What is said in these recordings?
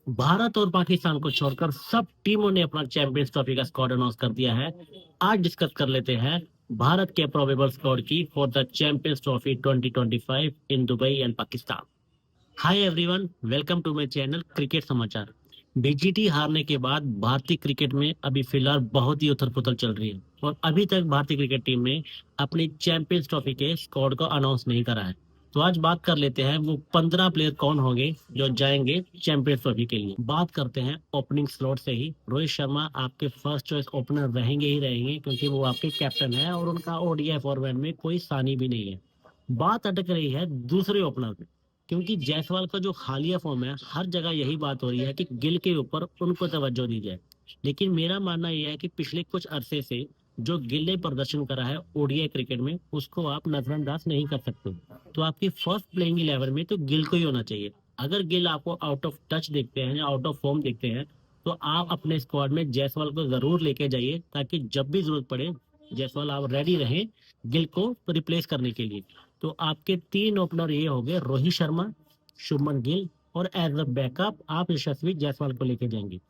भारत और पाकिस्तान को छोड़कर सब टीमों ने अपना चैंपियंस ट्रॉफी का स्क्वाड अनाउंस कर दिया है। आज डिस्कस कर लेते हैं भारत के प्रोबेबल स्क्वाड की for the Champions Trophy 2025 in Dubai and Pakistan. Hi everyone, welcome to my channel cricket Samachar. BGT हारने के बाद भारतीय क्रिकेट में अभी फिलहाल बहुत ही उथल पुथल चल रही है और अभी तक भारतीय क्रिकेट टीम ने अपनी चैंपियंस ट्रॉफी के स्क्वाड को अनाउंस नहीं करा है। तो आज बात कर लेते हैं वो 15 प्लेयर कौन होंगे जो जाएंगे चैंपियंस ट्रॉफी के लिए। बात करते हैं ओपनिंग स्लॉट से ही। रोहित शर्मा आपके फर्स्ट चॉइस ओपनर रहेंगे ही रहेंगे क्योंकि वो आपके कैप्टन है और उनका ओडीआई फॉर्मेट में कोई सानी भी नहीं है। बात अटक रही है दूसरे ओपनर पे, क्योंकि जायसवाल का जो हालिया फॉर्म है हर जगह यही बात हो रही है कि गिल के ऊपर उनको तवज्जो दी जाए। लेकिन मेरा मानना यह है कि पिछले कुछ अरसे से जो गिल ने प्रदर्शन करा है ओडीआई क्रिकेट में उसको आप नजरअंदाज नहीं कर सकते। तो आपकी फर्स्ट प्लेइंग 11 में तो गिल को ही होना चाहिए। अगर गिल आपको आउट ऑफ टच देखते हैं या आउट ऑफ फॉर्म देखते हैं तो आप अपने स्क्वाड में जायसवाल को जरूर लेके जाइए ताकि जब भी जरूरत पड़े जायसवाल आप रेडी रहें गिल को रिप्लेस करने के लिए। तो आपके तीन ओपनर ये हो गए रोहित शर्मा, शुभमन गिल और एज अ बैकअप आप यशस्वी जायसवाल को लेके जाएंगे।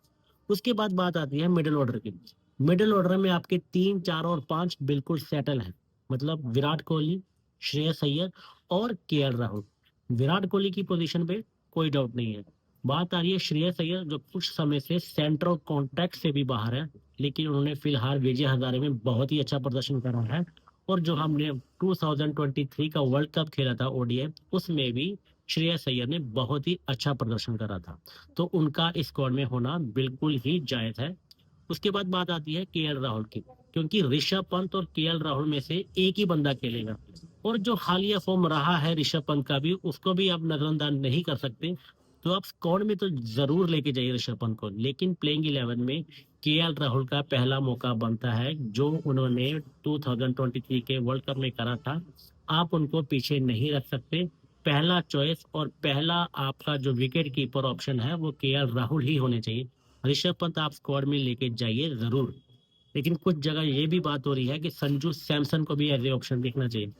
उसके बाद बात आती है मिडिल ऑर्डर की। मिडिल ऑर्डर में आपके 3, 4 और 5 बिल्कुल सेटल हैं। मतलब विराट कोहली, श्रेयस अय्यर और केएल राहुल। विराट कोहली की पोजीशन पे कोई डाउट नहीं है। बात आ रही है श्रेयस अय्यर जो कुछ समय से सेंट्रल कॉन्ट्रैक्ट से भी बाहर है, लेकिन उन्होंने फिलहाल विजय हजारे में बहुत ही अच्छा प्रदर्शन करा है। और जो हमने 2023 का वर्ल्ड कप खेला था ओडीआई उसमें भी श्रेयस अय्यर ने बहुत ही अच्छा प्रदर्शन करा था। तो उनका इस स्क्वाड में होना बिल्कुल ही जायज है। उसके बाद बात आती है केएल राहुल की, क्योंकि ऋषभ पंत और केएल राहुल में से एक ही बंदा खेलेगा। और जो हालिया फॉर्म रहा है ऋषभ पंत का भी उसको भी आप नजरअंदाज नहीं कर सकते। तो आप स्क्वाड में तो जरूर लेके जाइए ऋषभ पंत को, लेकिन प्लेइंग 11 में केएल राहुल का पहला मौका बनता है जो उन्होंने 2023 के वर्ल्ड कप में करा था। आप उनको पीछे नहीं रख सकते। पहला चॉइस और पहला आपका जो विकेट कीपर ऑप्शन है वो केएल राहुल ही होने चाहिए। ऋषभ पंत आप स्क्वाड में लेके जाइए जरूर। लेकिन कुछ जगह ये भी बात हो रही है कि संजू सैमसन को भी एज ए ऑप्शन देखना चाहिए।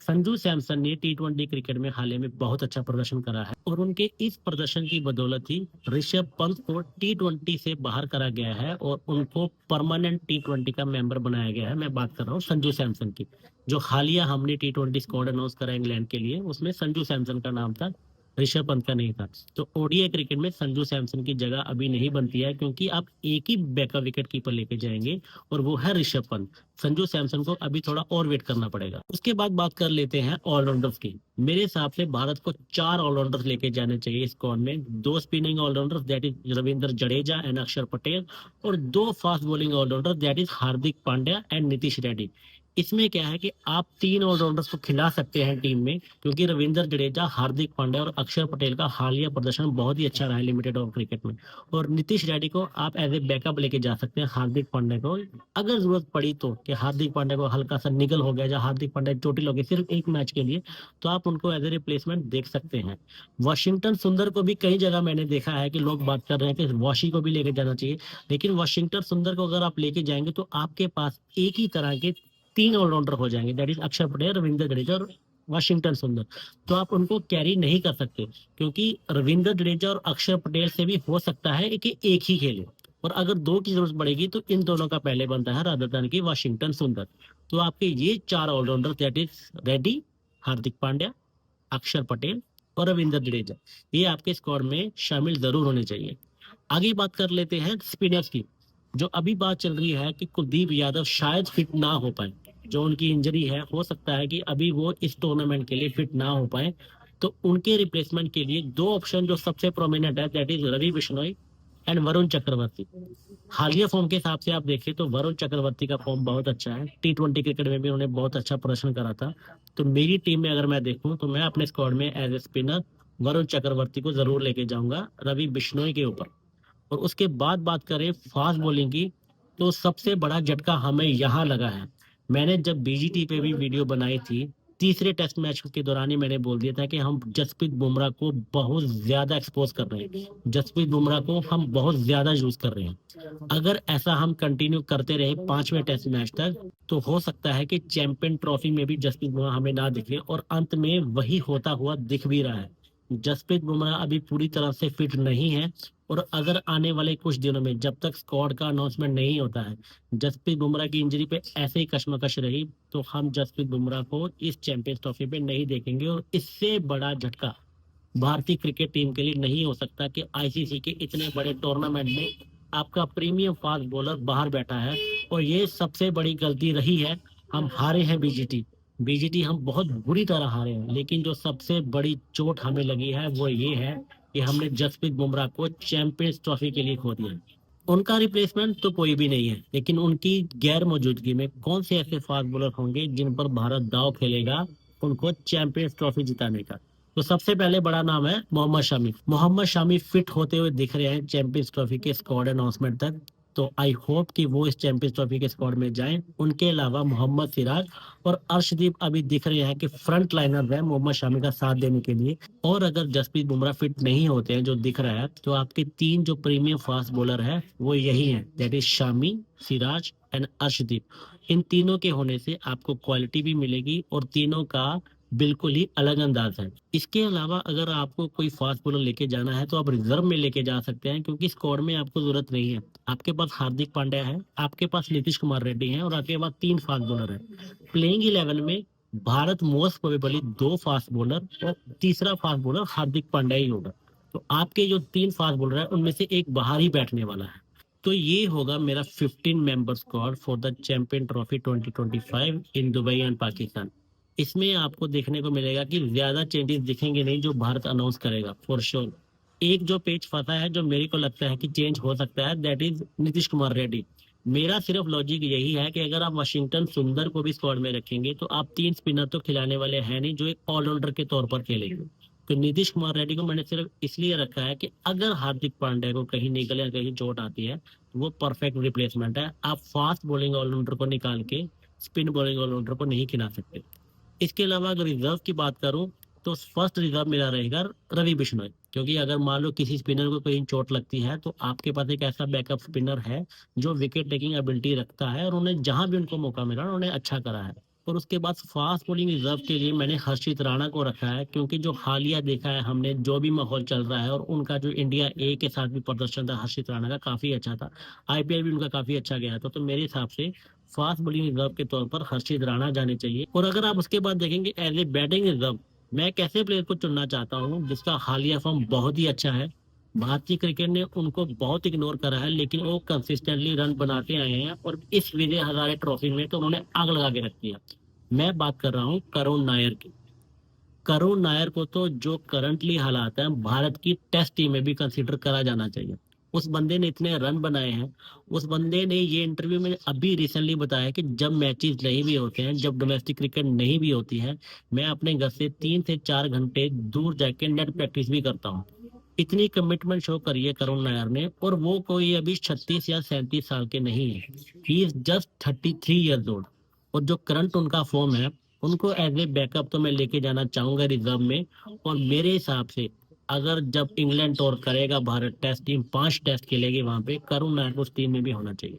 संजू सैमसन ने टी20 क्रिकेट में हाल ही में बहुत अच्छा प्रदर्शन करा है और उनके इस प्रदर्शन की बदौलत ही ऋषभ पंत को टी20 से बाहर करा गया है और उनको परमानेंट टी20 का मेंबर बनाया गया है। मैं बात कर रहा हूँ संजू सैमसन की। जो हालिया हमने टी20 स्क्वाड अनाउंस करा इंग्लैंड के लिए उसमें संजू सैमसन का नाम था, ऋषभ पंत का नहीं था। तो ओडीआई क्रिकेट में संजू सैमसन की जगह अभी नहीं बनती है क्योंकि आप एक ही बैकअप विकेट कीपर लेके जाएंगे और वो है ऋषभ पंत। संजू सैमसन को अभी थोड़ा और वेट करना पड़ेगा। उसके बाद बात कर लेते हैं ऑलराउंडर्स की। मेरे हिसाब से भारत को 4 ऑलराउंडर्स लेके जाने चाहिए स्क्वाड में। 2 spinning allrounders that is Ravindra Jadeja and Akshar Patel और 2 fast bowling allrounder that is Hardik Pandya and Nitish Reddy. इसमें क्या है कि आप 3 ऑलराउंडर्स को खिला सकते हैं टीम में, क्योंकि रविंद्र जडेजा, हार्दिक पांड्या और अक्षर पटेल का हालिया प्रदर्शन बहुत ही अच्छा रहा है लिमिटेड ओवर क्रिकेट में। और नीतीश रेड्डी को आप एज ए बैकअप लेके जा सकते हैं हार्दिक पांड्या को। अगर जरूरत पड़ी तो कि हार्दिक पांड्या को हल्का सा निगल हो गया या हार्दिक पांड्या चोटिल हो गई सिर्फ एक मैच के लिए, तो आप उनको एज ए रिप्लेसमेंट देख सकते हैं। वाशिंगटन सुंदर को भी कई जगह मैंने देखा है कि लोग बात कर रहे हैं कि वॉशी को भी लेके जाना चाहिए। लेकिन वाशिंगटन सुंदर को अगर आप लेके जाएंगे तो आपके पास एक ही तरह के 3 ऑलराउंडर हो जाएंगे दैट इज अक्षर पटेल, रविंद्र जडेजा और वाशिंगटन सुंदर। तो आप उनको कैरी नहीं कर सकते क्योंकि रविंद्र जडेजा और अक्षर पटेल से भी हो सकता है कि एक ही खेले। और अगर 2 की जरूरत पड़ेगी तो इन दोनों का पहले बनता है राजस्थान की वाशिंगटन सुंदर। तो आपके ये 4 allrounder that is Reddy, Hardik Pandya, अक्षर पटेल और रविंद्र जडेजा, ये आपके स्क्वाड में शामिल जरूर होने चाहिए। आगे बात कर लेते हैं स्पिनर्स की। जो अभी बात चल रही है कि कुलदीप यादव शायद फिट ना हो पाए, जो उनकी इंजरी है हो सकता है कि अभी वो इस टूर्नामेंट के लिए फिट ना हो पाए। तो उनके रिप्लेसमेंट के लिए 2 ऑप्शन जो सबसे प्रोमिनेंट है that is Ravi Bishnoi and Varun Chakravarthy. हालिया फॉर्म के हिसाब से आप देखें तो वरुण चक्रवर्ती का फॉर्म बहुत अच्छा है। टी20 क्रिकेट में भी उन्होंने बहुत अच्छा प्रदर्शन करा था। तो मेरी टीम में अगर मैं देखूं तो मैं अपने स्क्वाड में as a spinner Varun Chakravarthy को जरूर लेके जाऊंगा रवि बिश्नोई के ऊपर। और उसके बाद बात करें फास्ट बॉलिंग की, तो सबसे बड़ा झटका हमें यहाँ लगा है। मैंने जब बीजीटी पे भी वीडियो बनाई थी तीसरे टेस्ट मैच के दौरान ही मैंने बोल दिया था कि हम जसप्रीत बुमराह को बहुत ज्यादा एक्सपोज कर रहे हैं। जसप्रीत बुमराह को हम बहुत ज्यादा यूज कर रहे हैं। अगर ऐसा हम कंटिन्यू करते रहे 5वें टेस्ट मैच तक तो हो सकता है कि चैंपियन ट्रॉफी में भी जसप्रीत बुमराह हमें ना दिखे और अंत में वही होता हुआ दिख भी रहा है। जसप्रीत बुमराह अभी पूरी तरह से फिट नहीं है, और अगर आने वाले कुछ दिनों में जब तक स्क्वाड का अनाउंसमेंट नहीं होता है, जसप्रीत बुमराह की इंजरी पे ऐसे ही कशमकश रही, तो हम जसप्रीत बुमराह को इस चैंपियंस ट्रॉफी पे नहीं देखेंगे। और इससे बड़ा झटका भारतीय क्रिकेट टीम के लिए नहीं हो सकता कि आईसीसी के इतने बड़े टूर्नामेंट में आपका प्रीमियम फास्ट बॉलर बाहर बैठा है। और ये सबसे बड़ी गलती रही है, हम हारे हैं बीजीटी। बीजीटी हम बहुत बुरी तरह हारे हैं, लेकिन जो सबसे बड़ी चोट हमें लगी है वो ये है कि हमने जसप्रीत बुमराह को चैंपियंस ट्रॉफी के लिए खो दिया। उनका रिप्लेसमेंट तो कोई भी नहीं है, लेकिन उनकी गैर मौजूदगी में कौन से ऐसे फास्ट बॉलर होंगे जिन पर भारत दाव खेलेगा उनको चैंपियंस ट्रॉफी जिताने का। तो सबसे पहले बड़ा नाम है मोहम्मद शमी। मोहम्मद शमी फिट होते हुए दिख रहे हैं चैंपियंस ट्रॉफी के स्क्वाड अनाउंसमेंट तक, तो आई होप कि वो इस चैंपियंस ट्रॉफी के स्क्वाड में जाएं। उनके अलावा मोहम्मद सिराज और अर्शदीप अभी दिख रहे हैं कि फ्रंट लाइनर है मोहम्मद शमी का साथ देने के लिए। और अगर जसप्रीत बुमराह फिट नहीं होते हैं, जो दिख रहा है, तो आपके तीन जो प्रीमियम फास्ट बॉलर है वो यही है, that is Shami, Siraj and Arshdeep. इन तीनों के होने से आपको क्वालिटी भी मिलेगी और तीनों का बिल्कुल ही अलग अंदाज है। इसके अलावा अगर आपको कोई फास्ट बॉलर लेके जाना है तो आप रिजर्व में लेके जा सकते हैं, क्योंकि स्क्वाड में आपको जरूरत नहीं है। आपके पास हार्दिक पांड्या है, आपके पास नीतीश कुमार रेड्डी है, और आपके पास तीन फास्ट बॉलर है। प्लेइंग 11 में भारत मोस्ट प्रोबेबली दो फास्ट बॉलर और तीसरा फास्ट बॉलर हार्दिक पांड्या ही होगा। तो आपके जो तीन फास्ट बॉलर है उनमें से एक बाहर ही बैठने वाला है। तो ये होगा मेरा 15 member squad for the champion trophy 2025 in Dubai and Pakistan. इसमें आपको देखने को मिलेगा कि ज्यादा चेंजेस दिखेंगे नहीं जो भारत अनाउंस करेगा फॉर श्योर। एक जो पेज फंसा है जो मेरे को लगता है कि चेंज हो सकता है, दैट इज नीतीश कुमार रेड्डी। मेरा सिर्फ लॉजिक यही है कि अगर आप वाशिंगटन सुंदर को भी स्क्वाड में रखेंगे तो आप तीन स्पिनर तो खिलाने वाले हैं नहीं जो एक ऑलराउंडर के तौर पर खेलेंगे। तो नीतीश कुमार रेड्डी को मैंने सिर्फ इसलिए रखा है कि अगर हार्दिक पांड्या को कहीं निकल या कहीं चोट आती है तो वो परफेक्ट रिप्लेसमेंट है। आप फास्ट बॉलिंग ऑलराउंडर को निकाल के स्पिन बॉलिंग ऑलराउंडर को नहीं खिला सकते। इसके अलावा अगर रिजर्व की बात करूं तो फर्स्ट रिजर्व मेरा रहेगा रवि बिश्नोई, क्योंकि अगर मान लो किसी स्पिनर को कहीं चोट लगती है तो आपके पास एक ऐसा बैकअप स्पिनर है जो विकेट टेकिंग एबिलिटी रखता है, और उन्हें जहां भी उनको मौका मिला उन्होंने अच्छा करा है। और उसके बाद फास्ट बॉलिंग रिजर्व के लिए मैंने हर्षित राणा को रखा है, क्योंकि जो हालिया देखा है हमने, जो भी माहौल चल रहा है, और उनका जो इंडिया ए के साथ भी प्रदर्शन था हर्षित राणा का काफी अच्छा था, आईपीएल भी उनका काफी अच्छा गया था। तो मेरे हिसाब से फास्ट बॉलिंग रिजर्व के तौर पर हर्षित राणा जाने चाहिए। और अगर आप उसके बाद देखेंगे एज ए बैटिंग रिजर्व, मैं एक ऐसे प्लेयर को चुनना चाहता हूं जिसका हालिया फॉर्म बहुत ही अच्छा है। भारतीय क्रिकेट ने उनको बहुत इग्नोर करा है, लेकिन वो कंसिस्टेंटली रन बनाते आए हैं, और इस विजय हजारे ट्रॉफी में तो उन्होंने आग लगा के रख दिया। मैं बात कर रहा हूँ करुण नायर की। करुण नायर को तो जो करंटली हालात है भारत की टेस्ट टीम में भी कंसीडर करा जाना चाहिए। उस बंदे ने इतने रन बनाए हैं। उस बंदे ने ये इंटरव्यू में अभी रिसेंटली बताया कि जब मैचेस नहीं भी होते हैं, जब डोमेस्टिक क्रिकेट नहीं भी होती है, मैं अपने घर से 3 से 4 घंटे दूर जाके नेट प्रैक्टिस भी करता हूँ। इतनी कमिटमेंट शो करी है करुण नायर ने, और वो कोई अभी 36 या 37 साल के नहीं है। He is just 33 years old. और जो करंट उनका फॉर्म है, उनको एज ए बैकअप तो मैं लेके जाना चाहूंगा रिजर्व में। और मेरे हिसाब से अगर जब इंग्लैंड टूर करेगा भारत, टेस्ट टीम 5 टेस्ट खेलेगी वहां पे, करुण नायर को उस टीम में भी होना चाहिए।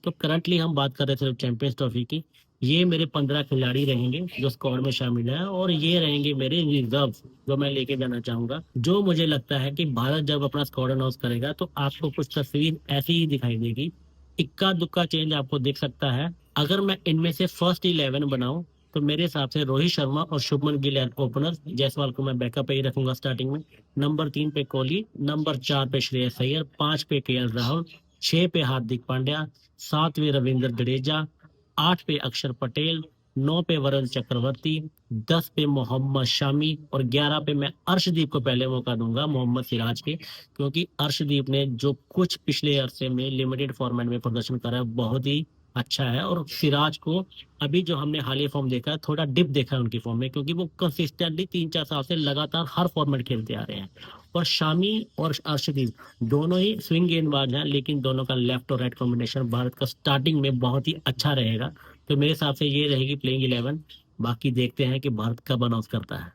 तो करंटली हम बात कर रहे थे चैंपियंस ट्रॉफी की। ये मेरे 15 खिलाड़ी रहेंगे जो स्क्वाड में शामिल है, और ये रहेंगे मेरे रिजर्व जो मैं लेके जाना चाहूंगा। जो मुझे लगता है कि भारत जब अपना स्क्वाड अनाउंस करेगा तो आपको कुछ तस्वीर ऐसी ही दिखाई देगी। इक्का दुक्का चेंज आपको दिख सकता है। अगर मैं इनमें से फर्स्ट 11 बनाऊं तो मेरे हिसाब से रोहित शर्मा और शुभमन गिल ओपनर, जायसवाल को मैं बैकअप पे ही रखूंगा स्टार्टिंग में। नंबर 3 पे कोहली, नंबर 4 पे श्रेयस अय्यर, 5 पे केएल राहुल, 6 पे हार्दिक पांड्या, 7वें रविंद्र जडेजा, 8 पे अक्षर पटेल, 9 पे वरुण चक्रवर्ती, 10 पे मोहम्मद शामी, और 11 पे मैं अर्शदीप को पहले मौका दूंगा मोहम्मद सिराज के, क्योंकि अर्शदीप ने जो कुछ पिछले अरसे में लिमिटेड फॉर्मेट में प्रदर्शन करा है बहुत ही अच्छा है। और सिराज को अभी जो हमने हालिया फॉर्म देखा है, थोड़ा डिप देखा है उनकी फॉर्म में, क्योंकि वो कंसिस्टेंटली 3-4 साल से लगातार हर फॉर्मेट खेलते आ रहे हैं। और शामी और अर्शदीप दोनों ही स्विंग गेंदबाज हैं, लेकिन दोनों का लेफ्ट और राइट कॉम्बिनेशन भारत का स्टार्टिंग में बहुत ही अच्छा रहेगा। तो मेरे हिसाब से ये रहेगी प्लेइंग 11। बाकी देखते हैं कि भारत कब अनाउंस करता है।